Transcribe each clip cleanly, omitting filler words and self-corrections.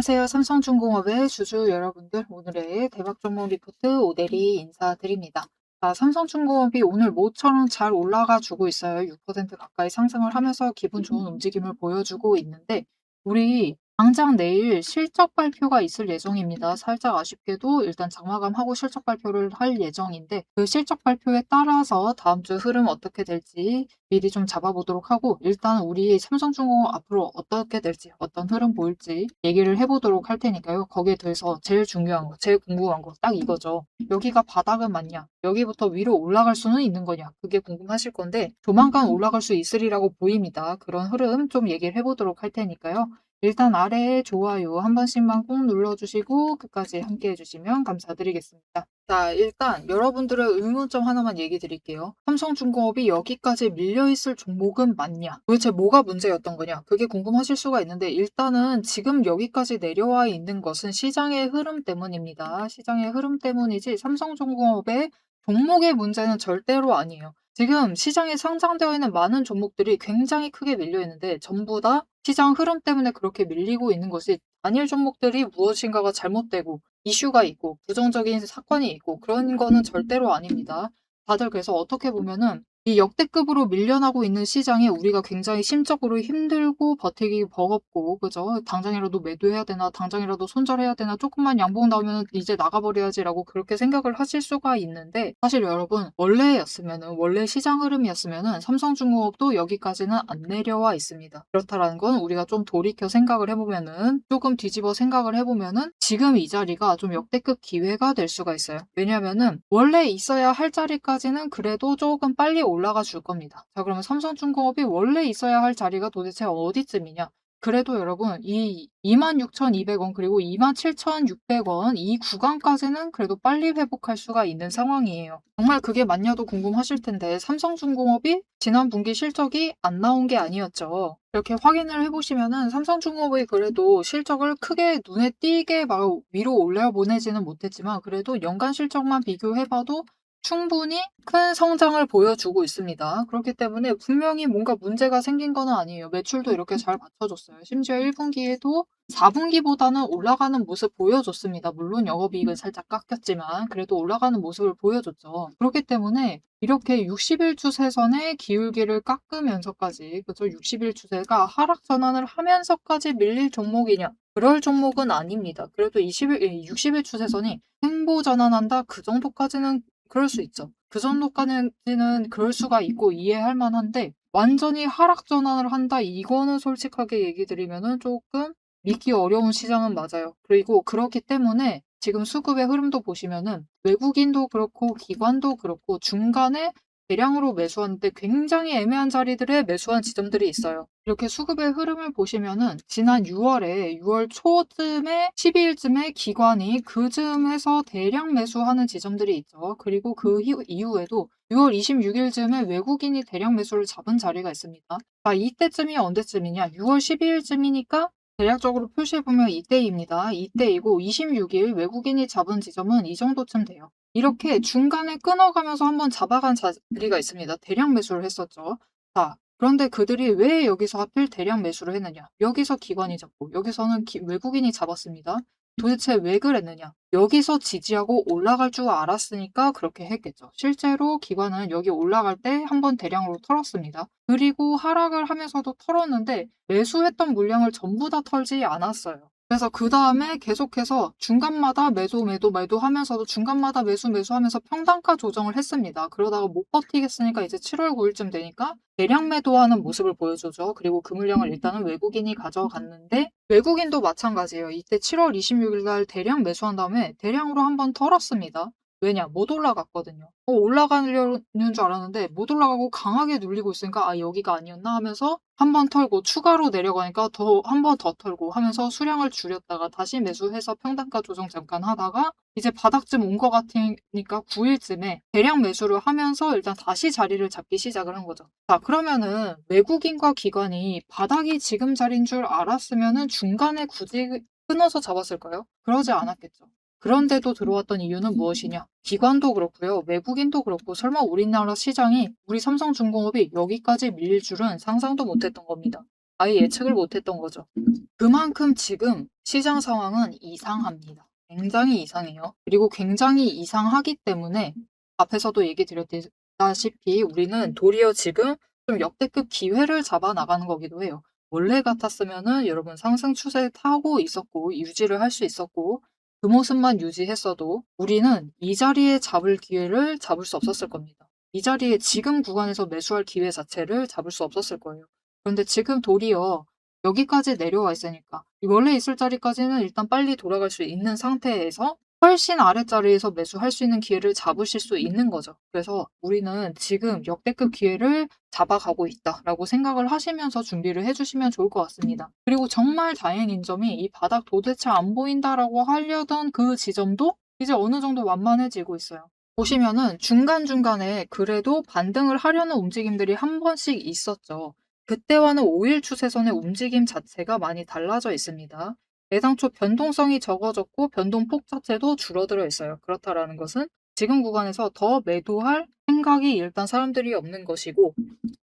안녕하세요. 삼성중공업의 주주 여러분들, 오늘의 대박 종목 리포트 오대리 인사드립니다. 삼성중공업이 오늘 모처럼 잘 올라가 주고 있어요. 6% 가까이 상승을 하면서 기분 좋은 움직임을 보여주고 있는데, 우리 당장 내일 실적 발표가 있을 예정입니다. 살짝 아쉽게도 일단 장마감하고 실적 발표를 할 예정인데, 그 실적 발표에 따라서 다음 주 흐름 어떻게 될지 미리 좀 잡아보도록 하고, 일단 우리 삼성중공업 앞으로 어떻게 될지, 어떤 흐름 보일지 얘기를 해보도록 할 테니까요. 거기에 대해서 제일 중요한 거, 제일 궁금한 거 딱 이거죠. 여기가 바닥은 맞냐? 여기부터 위로 올라갈 수는 있는 거냐? 그게 궁금하실 건데, 조만간 올라갈 수 있으리라고 보입니다. 그런 흐름 좀 얘기를 해보도록 할 테니까요. 일단 아래에 좋아요 한 번씩만 꼭 눌러주시고 끝까지 함께 해주시면 감사드리겠습니다. 자, 일단 여러분들의 의문점 하나만 얘기 드릴게요. 삼성중공업이 여기까지 밀려있을 종목은 맞냐? 도대체 뭐가 문제였던 거냐? 그게 궁금하실 수가 있는데, 일단은 지금 여기까지 내려와 있는 것은 시장의 흐름 때문입니다. 시장의 흐름 때문이지 삼성중공업의 종목의 문제는 절대로 아니에요. 지금 시장에 상장되어 있는 많은 종목들이 굉장히 크게 밀려 있는데, 전부 다 시장 흐름 때문에 그렇게 밀리고 있는 것이, 단일 종목들이 무엇인가가 잘못되고 이슈가 있고 부정적인 사건이 있고 그런 거는 절대로 아닙니다. 다들 그래서 어떻게 보면은 이 역대급으로 밀려나고 있는 시장에 우리가 굉장히 심적으로 힘들고 버티기 버겁고, 그죠? 당장이라도 매도해야 되나, 당장이라도 손절해야 되나, 조금만 양봉 나오면 이제 나가버려야지라고 그렇게 생각을 하실 수가 있는데, 사실 여러분, 원래 시장 흐름이었으면은 삼성중공업도 여기까지는 안 내려와 있습니다. 그렇다라는 건 우리가 좀 돌이켜 생각을 해보면은, 조금 뒤집어 생각을 해보면은 지금 이 자리가 좀 역대급 기회가 될 수가 있어요. 왜냐면은 원래 있어야 할 자리까지는 그래도 조금 빨리 올라가 줄 겁니다. 자, 그러면 삼성중공업이 원래 있어야 할 자리가 도대체 어디쯤이냐? 그래도 여러분, 이 26,200원 그리고 27,600원 이 구간까지는 그래도 빨리 회복할 수가 있는 상황이에요. 정말 그게 맞냐도 궁금하실 텐데, 삼성중공업이 지난 분기 실적이 안 나온 게 아니었죠. 이렇게 확인을 해보시면은 삼성중공업이 그래도 실적을 크게 눈에 띄게 막 위로 올려보내지는 못했지만, 그래도 연간 실적만 비교해봐도 충분히 큰 성장을 보여주고 있습니다. 그렇기 때문에 분명히 뭔가 문제가 생긴 건 아니에요. 매출도 이렇게 잘 받쳐줬어요. 심지어 1분기에도 4분기보다는 올라가는 모습 보여줬습니다. 물론 영업이익은 살짝 깎였지만 그래도 올라가는 모습을 보여줬죠. 그렇기 때문에 이렇게 60일 추세선의 기울기를 깎으면서까지, 그죠? 60일 추세가 하락 전환을 하면서까지 밀릴 종목이냐? 그럴 종목은 아닙니다. 그래도 60일 추세선이 횡보 전환한다? 그 정도까지는 그럴 수 있죠. 그 정도까지는 그럴 수가 있고 이해할 만한데, 완전히 하락 전환을 한다? 이거는 솔직하게 얘기 드리면은 조금 믿기 어려운 시장은 맞아요. 그리고 그렇기 때문에 지금 수급의 흐름도 보시면은 외국인도 그렇고 기관도 그렇고 중간에 대량으로 매수하는데 굉장히 애매한 자리들에 매수한 지점들이 있어요. 이렇게 수급의 흐름을 보시면은 지난 6월 초쯤에 12일쯤에 기관이 그즈음에서 대량 매수하는 지점들이 있죠. 그리고 그 이후에도 6월 26일쯤에 외국인이 대량 매수를 잡은 자리가 있습니다. 자, 이때쯤이 언제쯤이냐? 6월 12일쯤이니까 대략적으로 표시해보면 이때입니다. 이때이고 26일 외국인이 잡은 지점은 이 정도쯤 돼요. 이렇게 중간에 끊어가면서 한번 잡아간 자리가 있습니다. 대량 매수를 했었죠. 자, 그런데 그들이 왜 여기서 하필 대량 매수를 했느냐? 여기서 기관이 잡고 여기서는 외국인이 잡았습니다. 도대체 왜 그랬느냐? 여기서 지지하고 올라갈 줄 알았으니까 그렇게 했겠죠. 실제로 기관은 여기 올라갈 때 한번 대량으로 털었습니다. 그리고 하락을 하면서도 털었는데 매수했던 물량을 전부 다 털지 않았어요. 그래서 그 다음에 계속해서 중간마다 매도 하면서도 중간마다 매수하면서 평단가 조정을 했습니다. 그러다가 못 버티겠으니까 이제 7월 9일쯤 되니까 대량 매도하는 모습을 보여주죠. 그리고 그 물량을 일단은 외국인이 가져갔는데, 외국인도 마찬가지예요. 이때 7월 26일 날 대량 매수한 다음에 대량으로 한번 털었습니다. 왜냐? 못 올라갔거든요. 올라가려는 줄 알았는데 못 올라가고 강하게 눌리고 있으니까 여기가 아니었나 하면서 한 번 털고 추가로 내려가니까 한 번 더 털고 하면서 수량을 줄였다가 다시 매수해서 평단가 조정 잠깐 하다가 이제 바닥쯤 온 것 같으니까 9일쯤에 대량 매수를 하면서 일단 다시 자리를 잡기 시작을 한 거죠. 자, 그러면은 외국인과 기관이 바닥이 지금 자리인 줄 알았으면은 중간에 굳이 끊어서 잡았을까요? 그러지 않았겠죠. 그런데도 들어왔던 이유는 무엇이냐? 기관도 그렇고요. 외국인도 그렇고 설마 우리나라 시장이, 우리 삼성중공업이 여기까지 밀릴 줄은 상상도 못했던 겁니다. 아예 예측을 못했던 거죠. 그만큼 지금 시장 상황은 이상합니다. 굉장히 이상해요. 그리고 굉장히 이상하기 때문에 앞에서도 얘기 드렸다시피 우리는 도리어 지금 좀 역대급 기회를 잡아 나가는 거기도 해요. 원래 같았으면은 여러분 상승 추세 타고 있었고 유지를 할 수 있었고 그 모습만 유지했어도 우리는 이 자리에 잡을 기회를 잡을 수 없었을 겁니다. 이 자리에 지금 구간에서 매수할 기회 자체를 잡을 수 없었을 거예요. 그런데 지금 도리어 여기까지 내려와 있으니까 원래 있을 자리까지는 일단 빨리 돌아갈 수 있는 상태에서 훨씬 아랫자리에서 매수할 수 있는 기회를 잡으실 수 있는 거죠. 그래서 우리는 지금 역대급 기회를 잡아가고 있다라고 생각을 하시면서 준비를 해주시면 좋을 것 같습니다. 그리고 정말 다행인 점이 이 바닥 도대체 안 보인다라고 하려던 그 지점도 이제 어느 정도 완만해지고 있어요. 보시면은 중간중간에 그래도 반등을 하려는 움직임들이 한 번씩 있었죠. 그때와는 5일 추세선의 움직임 자체가 많이 달라져 있습니다. 애당초 변동성이 적어졌고 변동폭 자체도 줄어들어 있어요. 그렇다라는 것은 지금 구간에서 더 매도할 생각이 일단 사람들이 없는 것이고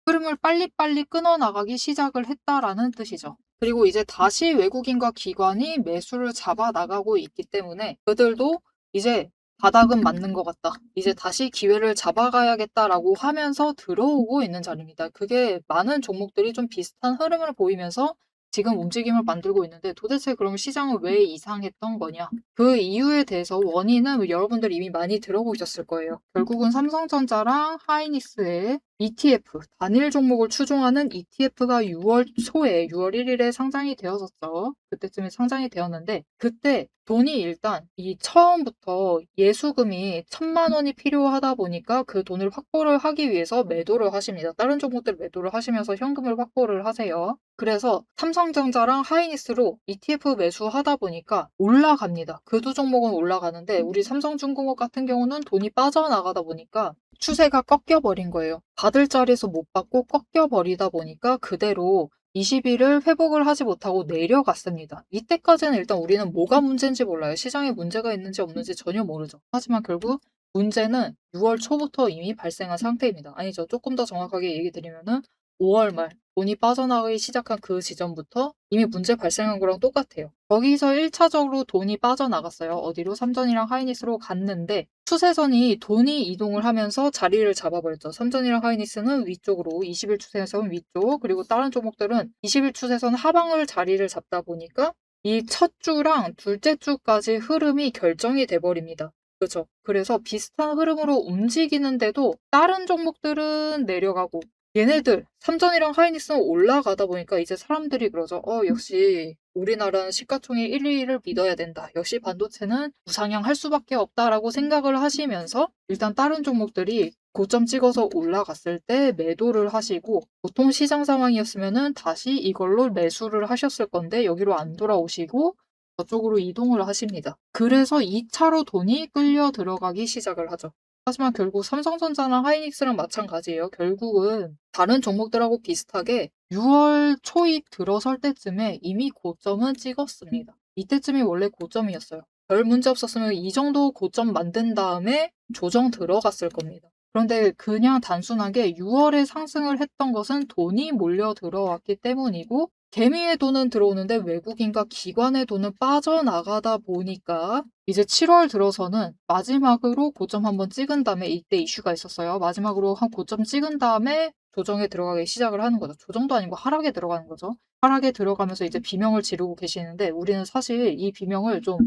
흐름을 빨리빨리 끊어나가기 시작을 했다라는 뜻이죠. 그리고 이제 다시 외국인과 기관이 매수를 잡아 나가고 있기 때문에 그들도 이제 바닥은 맞는 것 같다. 이제 다시 기회를 잡아가야겠다라고 하면서 들어오고 있는 자리입니다. 그게 많은 종목들이 좀 비슷한 흐름을 보이면서 지금 움직임을 만들고 있는데 도대체 그럼 시장은 왜 이상했던 거냐? 그 이유에 대해서 원인은 여러분들 이미 많이 들어보셨을 거예요. 결국은 삼성전자랑 하이닉스의 ETF, 단일 종목을 추종하는 ETF가 6월 초에 6월 1일에 상장이 되었었죠. 그때쯤에 상장이 되었는데 그때 돈이 일단 이 처음부터 예수금이 1,000만 원이 필요하다 보니까 그 돈을 확보를 하기 위해서 매도를 하십니다. 다른 종목들 매도를 하시면서 현금을 확보를 하세요. 그래서 삼성전자랑 하이닉스로 ETF 매수하다 보니까 올라갑니다. 그 두 종목은 올라가는데 우리 삼성중공업 같은 경우는 돈이 빠져나가다 보니까 추세가 꺾여버린 거예요. 받을 자리에서 못 받고 꺾여버리다 보니까 그대로 20일을 회복을 하지 못하고 내려갔습니다. 이때까지는 일단 우리는 뭐가 문제인지 몰라요. 시장에 문제가 있는지 없는지 전혀 모르죠. 하지만 결국 문제는 6월 초부터 이미 발생한 상태입니다. 아니죠. 조금 더 정확하게 얘기 드리면은 5월 말 돈이 빠져나가기 시작한 그 지점부터 이미 문제 발생한 거랑 똑같아요. 거기서 1차적으로 돈이 빠져나갔어요. 어디로? 삼전이랑 하이닉스로 갔는데 추세선이 돈이 이동을 하면서 자리를 잡아버렸죠. 삼전이랑 하이닉스는 위쪽으로 20일 추세선 위쪽 그리고 다른 종목들은 20일 추세선 하방을 자리를 잡다 보니까 이 첫 주랑 둘째 주까지 흐름이 결정이 돼버립니다. 그죠? 그래서 비슷한 흐름으로 움직이는데도 다른 종목들은 내려가고 얘네들 삼전이랑 하이닉스는 올라가다 보니까 이제 사람들이 그러죠. 역시 우리나라는 시가총액 1, 2위를 믿어야 된다. 역시 반도체는 우상향할 수밖에 없다라고 생각을 하시면서 일단 다른 종목들이 고점 찍어서 올라갔을 때 매도를 하시고 보통 시장 상황이었으면은 다시 이걸로 매수를 하셨을 건데 여기로 안 돌아오시고 저쪽으로 이동을 하십니다. 그래서 2차로 돈이 끌려 들어가기 시작을 하죠. 하지만 결국 삼성전자나 하이닉스랑 마찬가지예요. 결국은 다른 종목들하고 비슷하게 6월 초입 들어설 때쯤에 이미 고점은 찍었습니다. 이때쯤이 원래 고점이었어요. 별 문제 없었으면 이 정도 고점 만든 다음에 조정 들어갔을 겁니다. 그런데 그냥 단순하게 6월에 상승을 했던 것은 돈이 몰려 들어왔기 때문이고 개미의 돈은 들어오는데 외국인과 기관의 돈은 빠져나가다 보니까 이제 7월 들어서는 마지막으로 고점 한번 찍은 다음에 이때 이슈가 있었어요. 마지막으로 한 고점 찍은 다음에 조정에 들어가기 시작을 하는 거죠. 조정도 아니고 하락에 들어가는 거죠. 하락에 들어가면서 이제 비명을 지르고 계시는데 우리는 사실 이 비명을 좀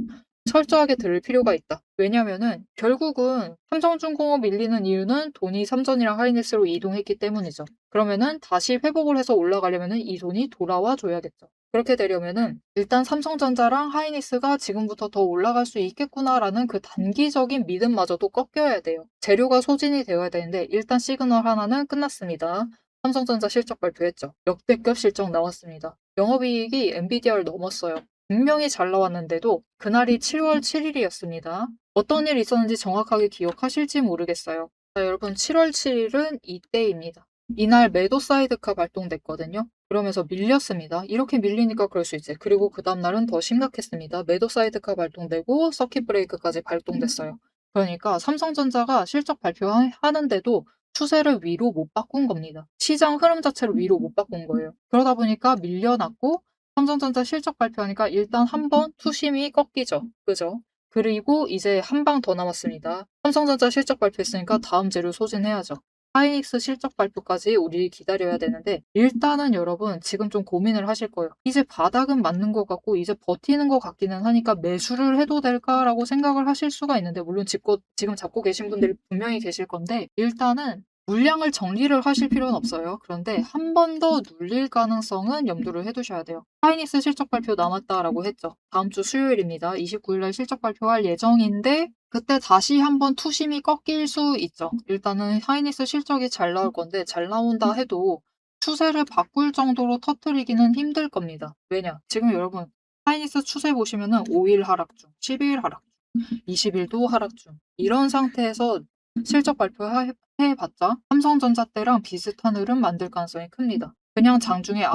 철저하게 들을 필요가 있다. 왜냐면은 결국은 삼성중공업 밀리는 이유는 돈이 삼전이랑 하이닉스로 이동했기 때문이죠. 그러면은 다시 회복을 해서 올라가려면은 이 돈이 돌아와 줘야겠죠. 그렇게 되려면은 일단 삼성전자랑 하이닉스가 지금부터 더 올라갈 수 있겠구나라는 그 단기적인 믿음마저도 꺾여야 돼요. 재료가 소진이 되어야 되는데 일단 시그널 하나는 끝났습니다. 삼성전자 실적 발표했죠. 역대급 실적 나왔습니다. 영업이익이 엔비디아를 넘었어요. 분명히 잘 나왔는데도 그날이 7월 7일이었습니다. 어떤 일이 있었는지 정확하게 기억하실지 모르겠어요. 자, 여러분 7월 7일은 이때입니다. 이날 매도 사이드카 발동됐거든요. 그러면서 밀렸습니다. 이렇게 밀리니까 그럴 수 있지. 그리고 그 다음날은 더 심각했습니다. 매도 사이드카 발동되고 서킷 브레이크까지 발동됐어요. 그러니까 삼성전자가 실적 발표하는데도 추세를 위로 못 바꾼 겁니다. 시장 흐름 자체를 위로 못 바꾼 거예요. 그러다 보니까 밀려났고 삼성전자 실적 발표하니까 일단 한번 투심이 꺾이죠. 그죠? 그리고 이제 한 방 더 남았습니다. 삼성전자 실적 발표했으니까 다음 재료 소진해야죠. 하이닉스 실적 발표까지 우리 기다려야 되는데 일단은 여러분 지금 좀 고민을 하실 거예요. 이제 바닥은 맞는 것 같고 이제 버티는 것 같기는 하니까 매수를 해도 될까라고 생각을 하실 수가 있는데 물론 지금 잡고 계신 분들이 분명히 계실 건데 일단은 물량을 정리를 하실 필요는 없어요. 그런데 한 번 더 눌릴 가능성은 염두를 해두셔야 돼요. 하이닉스 실적 발표 남았다라고 했죠. 다음 주 수요일입니다. 29일 날 실적 발표할 예정인데 그때 다시 한번 투심이 꺾일 수 있죠. 일단은 하이닉스 실적이 잘 나올 건데 잘 나온다 해도 추세를 바꿀 정도로 터뜨리기는 힘들 겁니다. 왜냐? 지금 여러분 하이닉스 추세 보시면은 5일 하락 중, 12일 하락 중, 20일도 하락 중 이런 상태에서 실적 발표해봤자 삼성전자 때랑 비슷한 흐름 만들 가능성이 큽니다. 그냥 장중에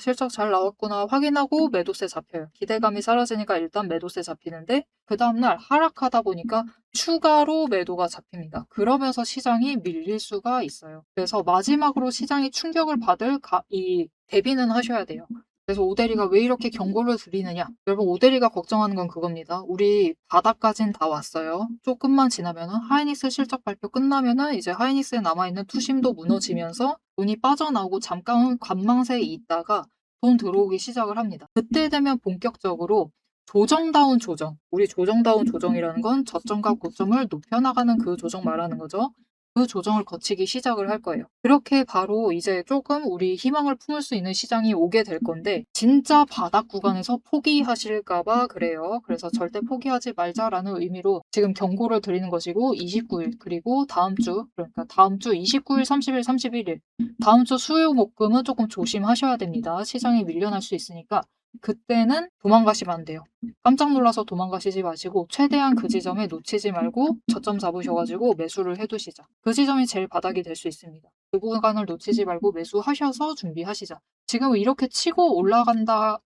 실적 잘 나왔구나 확인하고 매도세 잡혀요. 기대감이 사라지니까 일단 매도세 잡히는데 그 다음날 하락하다 보니까 추가로 매도가 잡힙니다. 그러면서 시장이 밀릴 수가 있어요. 그래서 마지막으로 시장이 충격을 받을 이 대비는 하셔야 돼요. 그래서 오대리가 왜 이렇게 경고를 드리느냐? 여러분 오대리가 걱정하는 건 그겁니다. 우리 바닥까진 다 왔어요. 조금만 지나면은 하이닉스 실적 발표 끝나면은 이제 하이닉스에 남아있는 투심도 무너지면서 돈이 빠져나오고 잠깐 관망세에 있다가 돈 들어오기 시작을 합니다. 그때 되면 본격적으로 조정다운 조정, 우리 조정다운 조정이라는 건 저점과 고점을 높여나가는 그 조정 말하는 거죠. 그 조정을 거치기 시작을 할 거예요. 그렇게 바로 이제 조금 우리 희망을 품을 수 있는 시장이 오게 될 건데 진짜 바닥 구간에서 포기하실까봐 그래요. 그래서 절대 포기하지 말자라는 의미로 지금 경고를 드리는 것이고 29일 그리고 그러니까 다음 주 29일, 30일, 31일 다음 주 수요 목금은 조금 조심하셔야 됩니다. 시장이 밀려날 수 있으니까 그때는 도망가시면 안 돼요. 깜짝 놀라서 도망가시지 마시고 최대한 그 지점에 놓치지 말고 저점 잡으셔가지고 매수를 해두시자. 그 지점이 제일 바닥이 될 수 있습니다. 그 구간을 놓치지 말고 매수하셔서 준비하시자. 지금 이렇게 치고 올라간다.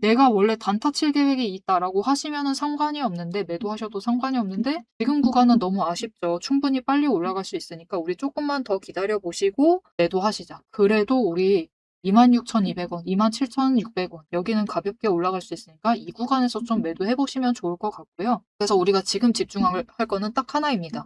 내가 원래 단타 칠 계획이 있다라고 하시면은 상관이 없는데 매도하셔도 상관이 없는데 지금 구간은 너무 아쉽죠. 충분히 빨리 올라갈 수 있으니까 우리 조금만 더 기다려 보시고 매도하시자. 그래도 우리 26,200원, 27,600원 여기는 가볍게 올라갈 수 있으니까 이 구간에서 좀 매도해 보시면 좋을 것 같고요. 그래서 우리가 지금 집중할 거는 딱 하나입니다.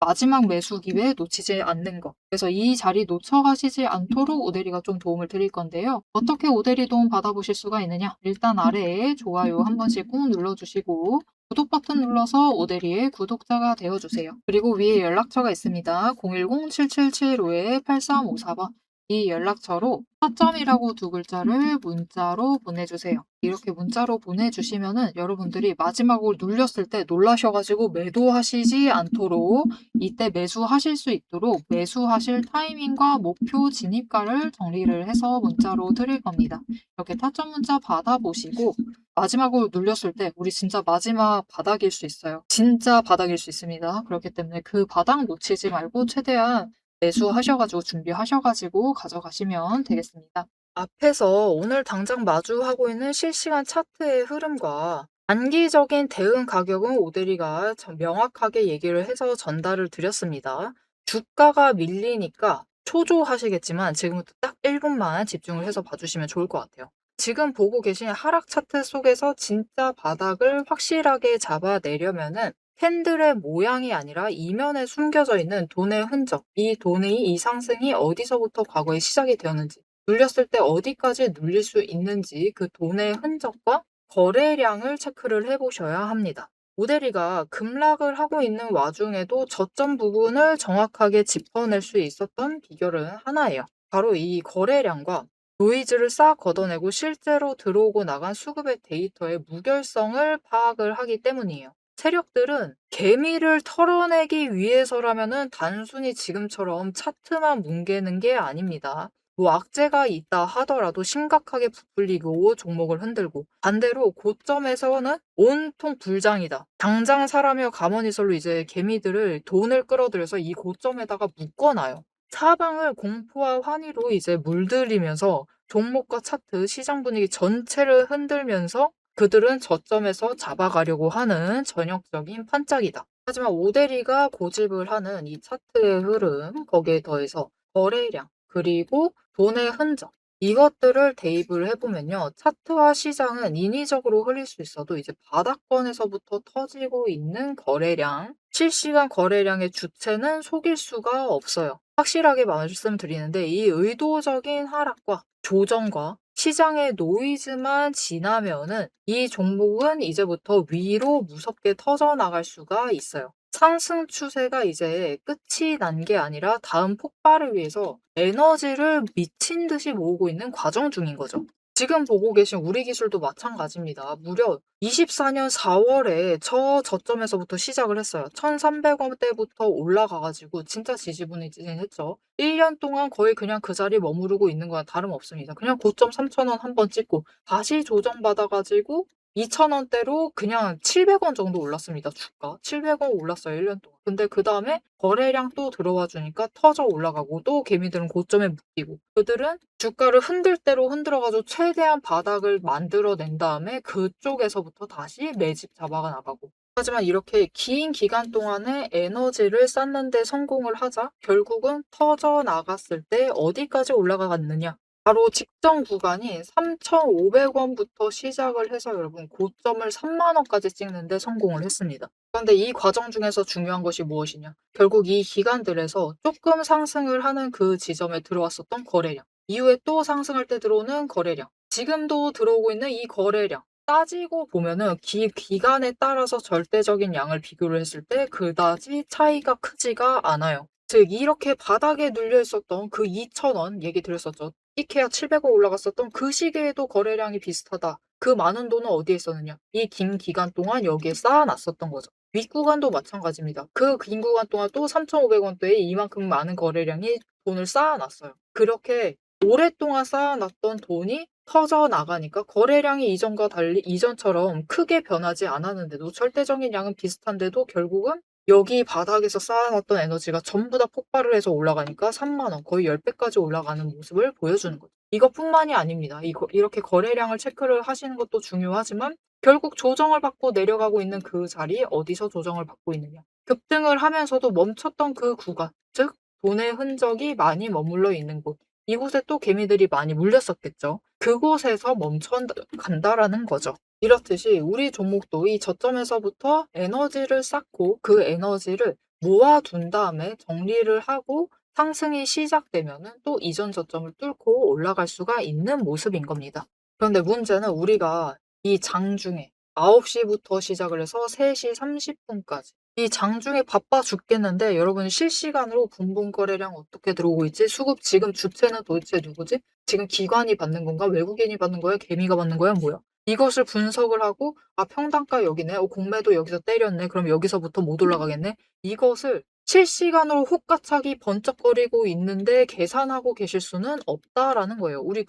마지막 매수 기회 놓치지 않는 거. 그래서 이 자리 놓쳐가시지 않도록 오대리가 좀 도움을 드릴 건데요. 어떻게 오대리 도움 받아보실 수가 있느냐? 일단 아래에 좋아요 한 번씩 꾹 눌러주시고 구독 버튼 눌러서 오대리의 구독자가 되어주세요. 그리고 위에 연락처가 있습니다. 010-7775-8354번. 이 연락처로 타점이라고 두 글자를 문자로 보내주세요. 이렇게 문자로 보내주시면은 여러분들이 마지막으로 눌렸을 때 놀라셔가지고 매도하시지 않도록 이때 매수하실 수 있도록 매수하실 타이밍과 목표 진입가를 정리를 해서 문자로 드릴 겁니다. 이렇게 타점 문자 받아보시고 마지막으로 눌렸을 때 우리 진짜 마지막 바닥일 수 있어요. 진짜 바닥일 수 있습니다. 그렇기 때문에 그 바닥 놓치지 말고 최대한 매수하셔가지고 준비하셔가지고 가져가시면 되겠습니다. 앞에서 오늘 당장 마주하고 있는 실시간 차트의 흐름과 단기적인 대응 가격은 오대리가 명확하게 얘기를 해서 전달을 드렸습니다. 주가가 밀리니까 초조하시겠지만 지금부터 딱 1분만 집중을 해서 봐주시면 좋을 것 같아요. 지금 보고 계신 하락 차트 속에서 진짜 바닥을 확실하게 잡아내려면은 캔들의 모양이 아니라 이면에 숨겨져 있는 돈의 흔적, 이 상승이 어디서부터 과거에 시작이 되었는지, 눌렸을 때 어디까지 눌릴 수 있는지 그 돈의 흔적과 거래량을 체크를 해보셔야 합니다. 오대리가 급락을 하고 있는 와중에도 저점 부분을 정확하게 짚어낼 수 있었던 비결은 하나예요. 바로 이 거래량과 노이즈를 싹 걷어내고 실제로 들어오고 나간 수급의 데이터의 무결성을 파악을 하기 때문이에요. 세력들은 개미를 털어내기 위해서라면은 단순히 지금처럼 차트만 뭉개는 게 아닙니다. 뭐 악재가 있다 하더라도 심각하게 부풀리고 종목을 흔들고 반대로 고점에서는 온통 불장이다. 당장 사라며 가머니설로 이제 개미들을 돈을 끌어들여서 이 고점에다가 묶어놔요. 사방을 공포와 환희로 이제 물들이면서 종목과 차트, 시장 분위기 전체를 흔들면서 그들은 저점에서 잡아가려고 하는 전형적인 판짝이다. 하지만 오데리가 고집을 하는 이 차트의 흐름, 거기에 더해서 거래량, 그리고 돈의 흔적, 이것들을 대입을 해보면요. 차트와 시장은 인위적으로 흘릴 수 있어도 이제 바닥권에서부터 터지고 있는 거래량, 실시간 거래량의 주체는 속일 수가 없어요. 확실하게 말씀드리는데 이 의도적인 하락과 조정과 시장의 노이즈만 지나면은 이 종목은 이제부터 위로 무섭게 터져나갈 수가 있어요. 상승 추세가 이제 끝이 난 게 아니라 다음 폭발을 위해서 에너지를 미친 듯이 모으고 있는 과정 중인 거죠. 지금 보고 계신 우리 기술도 마찬가지입니다. 무려 24년 4월에 저점에서부터 시작을 했어요. 1,300원대부터 올라가가지고 진짜 지지부진했죠. 1년 동안 거의 그냥 그 자리에 머무르고 있는 거랑 다름없습니다. 그냥 고점 3,000원 한번 찍고 다시 조정받아가지고 2,000원대로 그냥 700원 정도 올랐습니다. 주가. 700원 올랐어요. 1년 동안. 근데 그다음에 거래량 또 들어와 주니까 터져 올라가고 또 개미들은 고점에 묶이고 그들은 주가를 흔들 대로 흔들어가지고 최대한 바닥을 만들어낸 다음에 그쪽에서부터 다시 매집 잡아가 나가고 하지만 이렇게 긴 기간 동안에 에너지를 쌓는 데 성공을 하자 결국은 터져 나갔을 때 어디까지 올라갔느냐? 바로 직전 구간이 3,500원부터 시작을 해서 여러분 고점을 3만 원까지 찍는 데 성공을 했습니다. 그런데 이 과정 중에서 중요한 것이 무엇이냐? 결국 이 기간들에서 조금 상승을 하는 그 지점에 들어왔었던 거래량, 이후에 또 상승할 때 들어오는 거래량, 지금도 들어오고 있는 이 거래량, 따지고 보면은 기간에 따라서 절대적인 양을 비교를 했을 때 그다지 차이가 크지가 않아요. 즉 이렇게 바닥에 눌려 있었던 그 2,000원 얘기 드렸었죠. 이케아 700원 올라갔었던 그 시기에도 거래량이 비슷하다. 그 많은 돈은 어디에 있었느냐? 이 긴 기간 동안 여기에 쌓아놨었던 거죠. 윗구간도 마찬가지입니다. 그 긴 구간 동안 또 3,500원대에 이만큼 많은 거래량이 돈을 쌓아놨어요. 그렇게 오랫동안 쌓아놨던 돈이 터져나가니까 거래량이 이전과 달리 이전처럼 크게 변하지 않았는데도 절대적인 양은 비슷한데도 결국은 여기 바닥에서 쌓아놨던 에너지가 전부 다 폭발을 해서 올라가니까 3만 원, 거의 10배까지 올라가는 모습을 보여주는 거죠. 이것뿐만이 아닙니다. 이렇게 거래량을 체크를 하시는 것도 중요하지만 결국 조정을 받고 내려가고 있는 그 자리 어디서 조정을 받고 있느냐. 급등을 하면서도 멈췄던 그 구간, 즉 돈의 흔적이 많이 머물러 있는 곳. 이곳에 또 개미들이 많이 물렸었겠죠. 그곳에서 멈춰 간다라는 거죠. 이렇듯이 우리 종목도 이 저점에서부터 에너지를 쌓고 그 에너지를 모아둔 다음에 정리를 하고 상승이 시작되면은 또 이전 저점을 뚫고 올라갈 수가 있는 모습인 겁니다. 그런데 문제는 우리가 이 장중에 9시부터 시작을 해서 3시 30분까지 이 장중에 바빠 죽겠는데 여러분 실시간으로 분봉 거래량 어떻게 들어오고 있지? 수급 지금 주체는 도대체 누구지? 지금 기관이 받는 건가? 외국인이 받는 거야? 개미가 받는 거야? 뭐야? 이것을 분석을 하고 아 평단가 여기네. 공매도 여기서 때렸네. 그럼 여기서부터 못 올라가겠네. 이것을 실시간으로 호가창이 번쩍거리고 있는데 계산하고 계실 수는 없다라는 거예요. 우리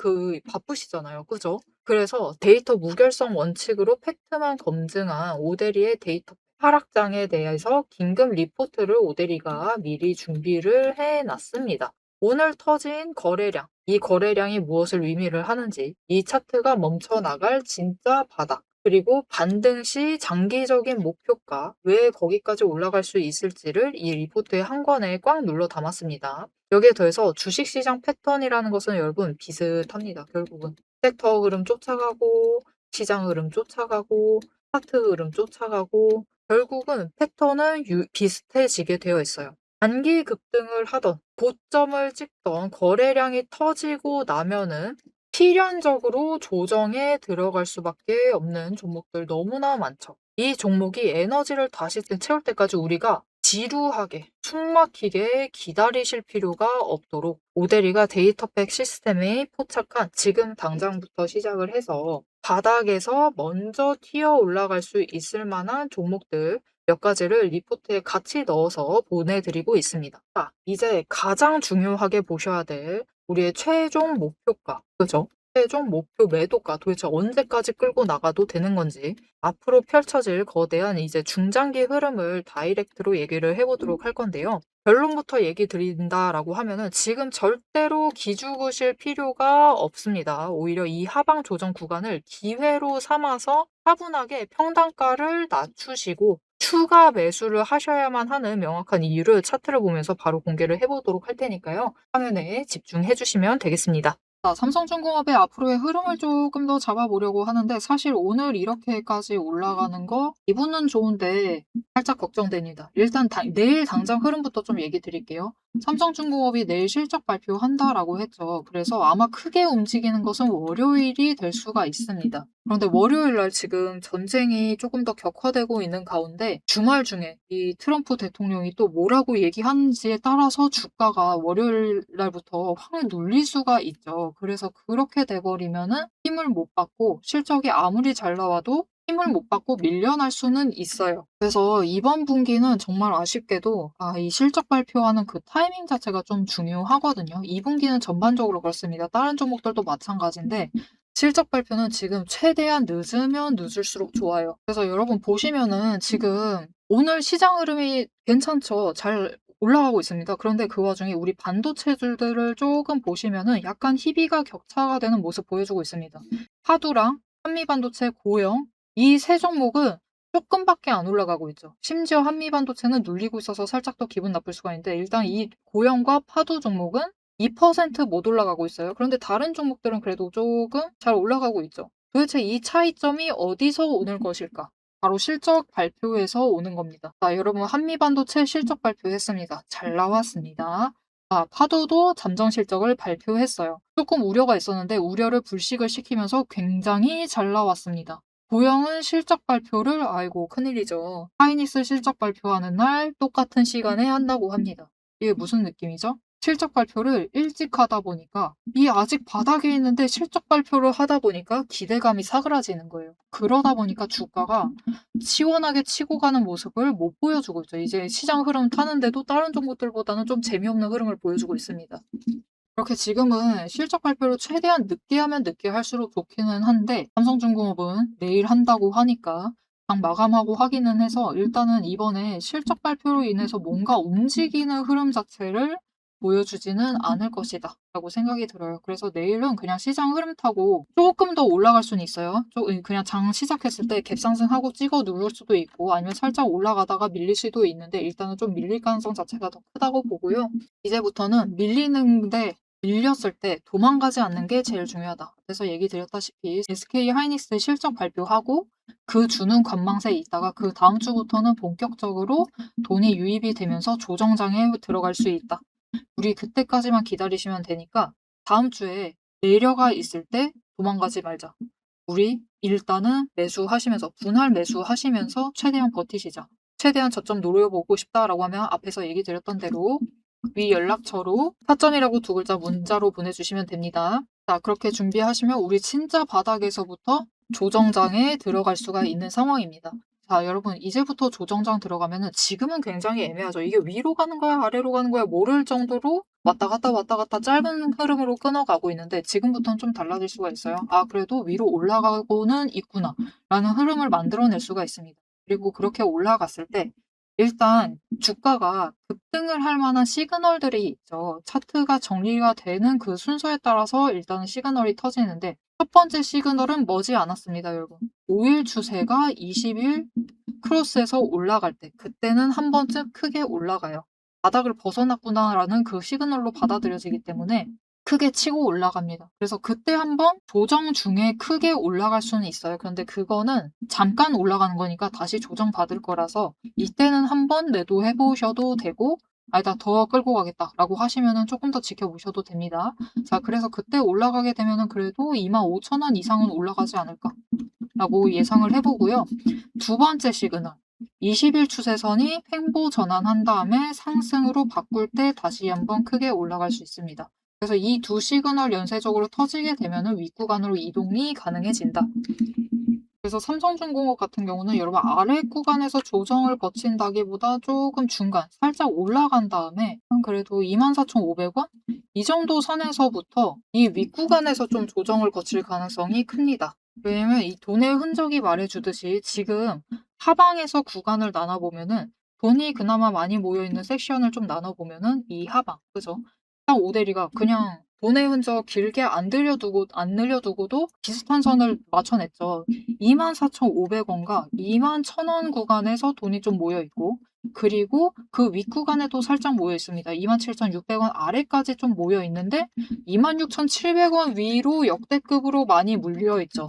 바쁘시잖아요. 그죠? 그래서 데이터 무결성 원칙으로 팩트만 검증한 오데리의 데이터 하락장에 대해서 긴급 리포트를 오데리가 미리 준비를 해놨습니다. 오늘 터진 거래량, 이 거래량이 무엇을 의미를 하는지, 이 차트가 멈춰 나갈 진짜 바닥, 그리고 반등 시 장기적인 목표가 왜 거기까지 올라갈 수 있을지를 이 리포트의 한 권에 꽉 눌러 담았습니다. 여기에 더해서 주식시장 패턴이라는 것은 여러분 비슷합니다. 결국은 섹터 흐름 쫓아가고 시장 흐름 쫓아가고 차트 흐름 쫓아가고 결국은 패턴은 비슷해지게 되어 있어요. 단기 급등을 하던 고점을 찍던 거래량이 터지고 나면은 필연적으로 조정에 들어갈 수밖에 없는 종목들 너무나 많죠. 이 종목이 에너지를 다시 채울 때까지 우리가 지루하게 숨막히게 기다리실 필요가 없도록 오데리가 데이터팩 시스템에 포착한 지금 당장부터 시작을 해서 바닥에서 먼저 튀어 올라갈 수 있을 만한 종목들 몇 가지를 리포트에 같이 넣어서 보내드리고 있습니다. 자, 이제 가장 중요하게 보셔야 될 우리의 최종 목표가, 그죠? 최종 목표 매도가 도대체 언제까지 끌고 나가도 되는 건지 앞으로 펼쳐질 거대한 이제 중장기 흐름을 다이렉트로 얘기를 해보도록 할 건데요. 결론부터 얘기 드린다라고 하면은 지금 절대로 기죽으실 필요가 없습니다. 오히려 이 하방 조정 구간을 기회로 삼아서 차분하게 평단가를 낮추시고 추가 매수를 하셔야만 하는 명확한 이유를 차트를 보면서 바로 공개를 해 보도록 할 테니까요. 화면에 집중해 주시면 되겠습니다. 자, 삼성중공업의 앞으로의 흐름을 조금 더 잡아보려고 하는데 사실 오늘 이렇게까지 올라가는 거 기분은 좋은데 살짝 걱정됩니다. 일단 내일 당장 흐름부터 좀 얘기 드릴게요. 삼성중공업이 내일 실적 발표한다라고 했죠. 그래서 아마 크게 움직이는 것은 월요일이 될 수가 있습니다. 그런데 월요일 날 지금 전쟁이 조금 더 격화되고 있는 가운데 주말 중에 이 트럼프 대통령이 또 뭐라고 얘기하는지에 따라서 주가가 월요일 날부터 확 눌릴 수가 있죠. 그래서 그렇게 돼버리면은 힘을 못 받고 실적이 아무리 잘 나와도 힘을 못 받고 밀려날 수는 있어요. 그래서 이번 분기는 정말 아쉽게도 이 실적 발표하는 그 타이밍 자체가 좀 중요하거든요. 이 분기는 전반적으로 그렇습니다. 다른 종목들도 마찬가지인데 실적 발표는 지금 최대한 늦으면 늦을수록 좋아요. 그래서 여러분 보시면은 지금 오늘 시장 흐름이 괜찮죠. 잘 올라가고 있습니다. 그런데 그 와중에 우리 반도체들을 조금 보시면은 약간 희비가 격차가 되는 모습 보여주고 있습니다. 하두랑 한미반도체, 고영 이 세 종목은 조금밖에 안 올라가고 있죠. 심지어 한미반도체는 눌리고 있어서 살짝 더 기분 나쁠 수가 있는데 일단 이 고영과 파두 종목은 2% 못 올라가고 있어요. 그런데 다른 종목들은 그래도 조금 잘 올라가고 있죠. 도대체 이 차이점이 어디서 오는 것일까? 바로 실적 발표에서 오는 겁니다. 자, 여러분 한미반도체 실적 발표했습니다. 잘 나왔습니다. 파도도 잠정 실적을 발표했어요. 조금 우려가 있었는데 우려를 불식을 시키면서 굉장히 잘 나왔습니다. 고영은 실적 발표를 아이고 큰일이죠. 하이닉스 실적 발표하는 날 똑같은 시간에 한다고 합니다. 이게 무슨 느낌이죠? 실적 발표를 일찍 하다 보니까 이 아직 바닥에 있는데 실적 발표를 하다 보니까 기대감이 사그라지는 거예요. 그러다 보니까 주가가 시원하게 치고 가는 모습을 못 보여주고 있죠. 이제 시장 흐름 타는데도 다른 종목들보다는 좀 재미없는 흐름을 보여주고 있습니다. 이렇게 지금은 실적 발표를 최대한 늦게 하면 늦게 할수록 좋기는 한데 삼성중공업은 내일 한다고 하니까 장 마감하고 확인은 해서 일단은 이번에 실적 발표로 인해서 뭔가 움직이는 흐름 자체를 보여주지는 않을 것이다 라고 생각이 들어요. 그래서 내일은 그냥 시장 흐름 타고 조금 더 올라갈 수는 있어요. 그냥 장 시작했을 때 갭상승하고 찍어 누를 수도 있고 아니면 살짝 올라가다가 밀릴 수도 있는데 일단은 좀 밀릴 가능성 자체가 더 크다고 보고요. 이제부터는 밀렸을 때 도망가지 않는 게 제일 중요하다. 그래서 얘기 드렸다시피 SK 하이닉스 실적 발표하고 그 주는 관망세에 있다가 그 다음 주부터는 본격적으로 돈이 유입이 되면서 조정장에 들어갈 수 있다. 우리 그때까지만 기다리시면 되니까 다음 주에 내려가 있을 때 도망가지 말자. 우리 일단은 매수하시면서 분할 매수하시면서 최대한 버티시자. 최대한 저점 노려보고 싶다라고 하면 앞에서 얘기 드렸던 대로 위 연락처로 사전이라고 두 글자 문자로 보내주시면 됩니다. 자, 그렇게 준비하시면 우리 진짜 바닥에서부터 조정장에 들어갈 수가 있는 상황입니다. 자, 여러분 이제부터 조정장 들어가면은 지금은 굉장히 애매하죠. 이게 위로 가는 거야, 아래로 가는 거야 모를 정도로 왔다 갔다 짧은 흐름으로 끊어가고 있는데 지금부터는 좀 달라질 수가 있어요. 그래도 위로 올라가고는 있구나 라는 흐름을 만들어낼 수가 있습니다. 그리고 그렇게 올라갔을 때 일단 주가가 급등을 할 만한 시그널들이 있죠. 차트가 정리가 되는 그 순서에 따라서 일단은 시그널이 터지는데 첫 번째 시그널은 머지 않았습니다, 여러분. 5일 추세가 20일 크로스에서 올라갈 때 그때는 한 번쯤 크게 올라가요. 바닥을 벗어났구나라는 그 시그널로 받아들여지기 때문에 크게 치고 올라갑니다. 그래서 그때 한번 조정 중에 크게 올라갈 수는 있어요. 그런데 그거는 잠깐 올라가는 거니까 다시 조정 받을 거라서 이때는 한번 매도해 보셔도 되고 아니다 더 끌고 가겠다라고 하시면은 조금 더 지켜보셔도 됩니다. 자, 그래서 그때 올라가게 되면은 그래도 25,000원 이상은 올라가지 않을까라고 예상을 해보고요. 두 번째 시그널 20일 추세선이 횡보 전환한 다음에 상승으로 바꿀 때 다시 한번 크게 올라갈 수 있습니다. 그래서 이 두 시그널 연쇄적으로 터지게 되면 윗구간으로 이동이 가능해진다. 그래서 삼성중공업 같은 경우는 여러분 아래 구간에서 조정을 거친다기보다 조금 중간, 살짝 올라간 다음에 그래도 24,500원? 이 정도 선에서부터 이 윗구간에서 좀 조정을 거칠 가능성이 큽니다. 왜냐면 이 돈의 흔적이 말해주듯이 지금 하방에서 구간을 나눠보면은 돈이 그나마 많이 모여있는 섹션을 좀 나눠보면은 이 하방, 그죠? 딱 오대리가 그냥 돈의 흔적 길게 안 늘려두고도 비슷한 선을 맞춰냈죠. 24,500원과 21,000원 구간에서 돈이 좀 모여 있고, 그리고 그 윗구간에도 살짝 모여 있습니다. 27,600원 아래까지 좀 모여 있는데 26,700원 위로 역대급으로 많이 물려 있죠.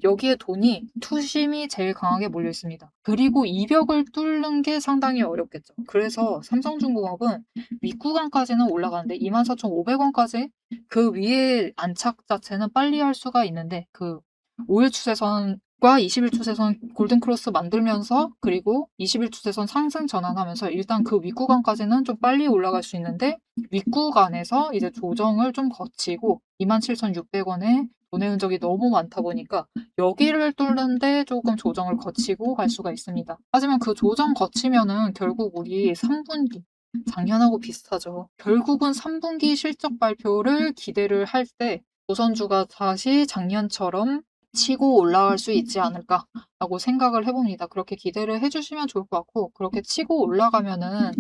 여기에 돈이 투심이 제일 강하게 몰려 있습니다. 그리고 이 벽을 뚫는 게 상당히 어렵겠죠. 그래서 삼성중공업은 윗구간까지는 올라가는데 24,500원까지 그 위에 안착 자체는 빨리 할 수가 있는데, 그 5일 추세선과 20일 추세선 골든크로스 만들면서, 그리고 20일 추세선 상승 전환하면서 일단 그 윗구간까지는 좀 빨리 올라갈 수 있는데, 윗구간에서 이제 조정을 좀 거치고 27,600원에 돈의 흔적이 너무 많다 보니까 여기를 뚫는데 조금 조정을 거치고 갈 수가 있습니다. 하지만 그 조정 거치면은 결국 우리 3분기, 작년하고 비슷하죠. 결국은 3분기 실적 발표를 기대를 할 때 조선주가 다시 작년처럼 치고 올라갈 수 있지 않을까라고 생각을 해봅니다. 그렇게 기대를 해주시면 좋을 것 같고, 그렇게 치고 올라가면은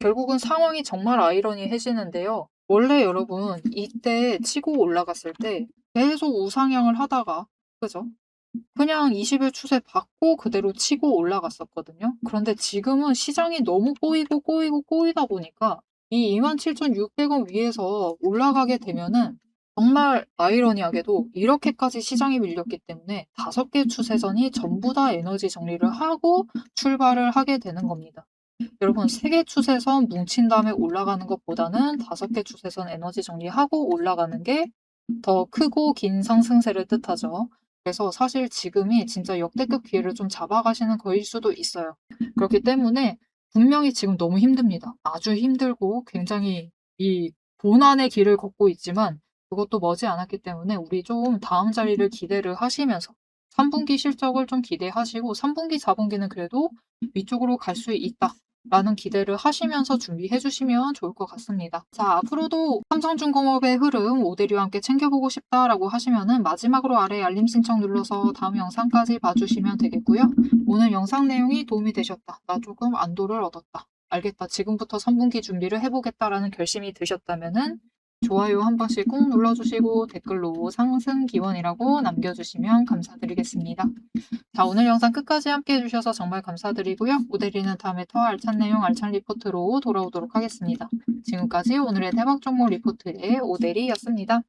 결국은 상황이 정말 아이러니해지는데요. 원래 여러분, 이때 치고 올라갔을 때 계속 우상향을 하다가, 그죠? 그냥 20일 추세 받고 그대로 치고 올라갔었거든요. 그런데 지금은 시장이 너무 꼬이다 보니까 이 27,600원 위에서 올라가게 되면은 정말 아이러니하게도 이렇게까지 시장이 밀렸기 때문에 5개 추세선이 전부 다 에너지 정리를 하고 출발을 하게 되는 겁니다. 여러분, 3개 추세선 뭉친 다음에 올라가는 것보다는 5개 추세선 에너지 정리하고 올라가는 게 더 크고 긴 상승세를 뜻하죠. 그래서 사실 지금이 진짜 역대급 기회를 좀 잡아가시는 거일 수도 있어요. 그렇기 때문에 분명히 지금 너무 힘듭니다. 아주 힘들고 굉장히 이 고난의 길을 걷고 있지만, 그것도 머지않았기 때문에 우리 좀 다음 자리를 기대를 하시면서 3분기 실적을 좀 기대하시고, 3분기, 4분기는 그래도 위쪽으로 갈 수 있다 라는 기대를 하시면서 준비해 주시면 좋을 것 같습니다. 자, 앞으로도 삼성중공업의 흐름 오대리와 함께 챙겨보고 싶다라고 하시면은 마지막으로 아래 알림 신청 눌러서 다음 영상까지 봐주시면 되겠고요. 오늘 영상 내용이 도움이 되셨다, 나 조금 안도를 얻었다, 알겠다, 지금부터 3분기 준비를 해보겠다라는 결심이 드셨다면은 좋아요 한 번씩 꾹 눌러주시고 댓글로 상승 기원이라고 남겨주시면 감사드리겠습니다. 자, 오늘 영상 끝까지 함께 해주셔서 정말 감사드리고요. 오대리는 다음에 더 알찬 내용, 알찬 리포트로 돌아오도록 하겠습니다. 지금까지 오늘의 대박 종목 리포트의 오대리였습니다.